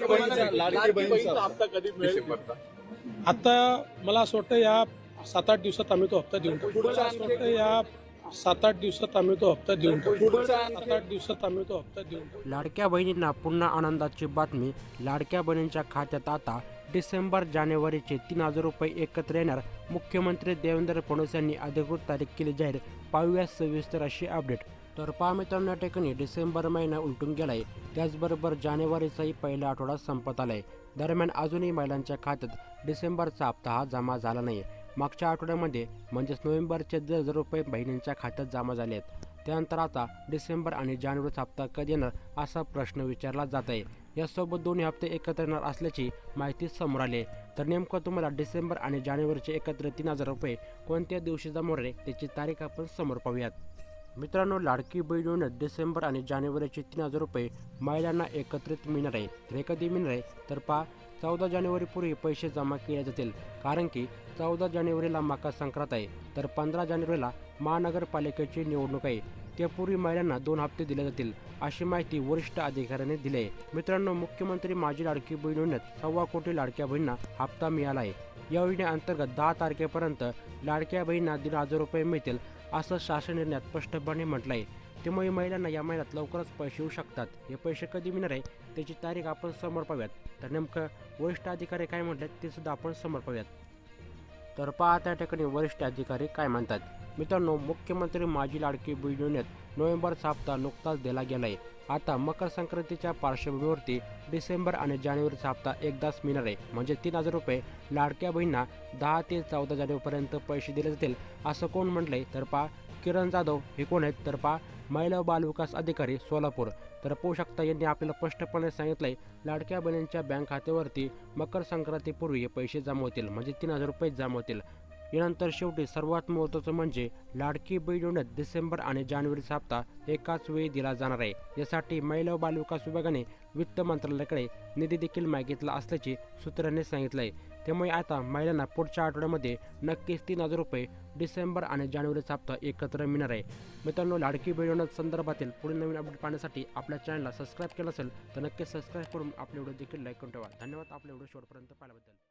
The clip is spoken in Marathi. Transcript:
लाडकी बहीणचा हप्ता कधी मिळेल? आता मला असं वाटतं या 7-8 दिवसात आम्ही तो हप्ता देऊन टाकू. मला असं वाटतं या 7-8 दिवसात आम्ही तो हप्ता देऊन टाकू. 7-8 दिवसात आम्ही तो हप्ता देऊन टाकू. लाडक्या बहिणींना पुन्हा आनंदाची बातमी. लाडक्या बहिणींच्या खात्यात आता डिसेंबर जानेवारीचे 3,000 रुपये एकत्र येणार. मुख्यमंत्री देवेंद्र फडणवीस यांनी अधिकृत तारीख केली जाहीर. पाहूया सविस्तर अशी अपडेट. तर पहा मित्रांनो, या ठिकाणी डिसेंबर महिना उलटून गेलाय, त्याचबरोबर जानेवारीचाही पहिला आठवडा संपत आलाय. दरम्यान अजूनही महिलांच्या खात्यात डिसेंबरचा हप्ता हा जमा झाला नाही. मागच्या आठवड्यामध्ये म्हणजेच नोव्हेंबरचे 10,000 रुपये बहिणींच्या खात्यात जमा झाले आहेत. त्यानंतर आता डिसेंबर आणि जानेवारीचा हप्ता कधी येणार असा प्रश्न विचारला जात आहे. यासोबत दोन्ही हप्ते एकत्र येणार असल्याची माहिती समोर आली आहे. तर नेमकं तुम्हाला डिसेंबर आणि जानेवारीचे एकत्र 3,000 रुपये कोणत्या दिवशी जमा होणार आहे त्याची तारीख आपण समोर पाहूयात. मित्रांनो, लाडकी बहीण योजनेत डिसेंबर आणि जानेवारीचे 3,000 रुपये महिलांना एकत्रित मिळणार आहे. तर हे कधी मिळणार आहे तर पहा, 14 जानेवारीपूर्वी पैसे जमा केले जातील. कारण की 14 जानेवारीला मकर संक्रांत आहे, तर 15 जानेवारीला महानगरपालिकेची निवडणूक आहे. त्यापूर्वी महिलांना 2 हप्ते दिले जातील, अशी माहिती वरिष्ठ अधिकाऱ्यांनी दिली आहे. मित्रांनो, मुख्यमंत्री माझी लाडकी बहीण योजनेत 1.25 कोटी लाडक्या बहिणींना हप्ता मिळाला आहे. या योजनेअंतर्गत 10 तारखेपर्यंत लाडक्या बहिणींना 1,500 रुपये मिळतील, असं शासन निर्णयात स्पष्टपणे म्हटलं आहे. त्यामुळे महिलांना या महिन्यात लवकरच पैसे येऊ शकतात. हे पैसे कधी मिळणार आहे त्याची तारीख आपण समोर पाहूयात. तर नेमकं वरिष्ठ अधिकारी काय म्हटलेत ते सुद्धा आपण समोर पाहूयात. तर पहा त्या ठिकाणी वरिष्ठ अधिकारी काय म्हणतात. मित्रांनो, मुख्यमंत्री माझी लाडकी बहीण योजनेत नोव्हेंबरचा हप्ता नुकताच दिला गेला आहे. आता मकर संक्रांतीच्या पार्श्वभूमीवरती डिसेंबर आणि जानेवारीचा हप्ता एकदाच मिळणार आहे. म्हणजे 3,000 रुपये लाडक्या बहिणींना 10 ते 14 जानेवारीपर्यंत पैसे दिले जातील, असं कोण म्हटलंय तर पहा, किरण जाधव हे कोण आहेत तर पहा, महिला व बालविकास अधिकारी सोलापूर. तर पाहू शकता, यांनी आपल्याला स्पष्टपणे सांगितलंय लाडक्या बहिणींच्या बँक खात्यावरती मकर संक्रांतीपूर्वी हे पैसे जमा होतील, म्हणजे 3,000 रुपये जमा होतील. यानंतर शेवटी सर्वात महत्त्वाचं म्हणजे लाडकी बहीण योजनेत डिसेंबर आणि जानेवारीचा हप्ता एकाच वेळी दिला जाणार आहे. यासाठी महिला व बालविकास विभागाने वित्त मंत्रालयाकडे निधी देखील मागितला असल्याचे सूत्रांनी सांगितलंय. त्यामुळे आता महिलांना पुढच्या आठवड्यामध्ये नक्कीच 3,000 रुपये डिसेंबर आणि जानेवारीचा हप्ता एकत्र मिळणार आहे. मित्रांनो, लाडकी बहीण योजना संदर्भातील पुढील नवीन अपडेट पाहण्यासाठी आपल्या चॅनलला सबस्क्राईब केलं असेल तर नक्कीच सबस्क्राईब करून आपले व्हिडिओ देखील लाईक करून ठेवा. धन्यवाद आपल्या व्हिडिओ शेवटपर्यंत पाहिल्याबद्दल.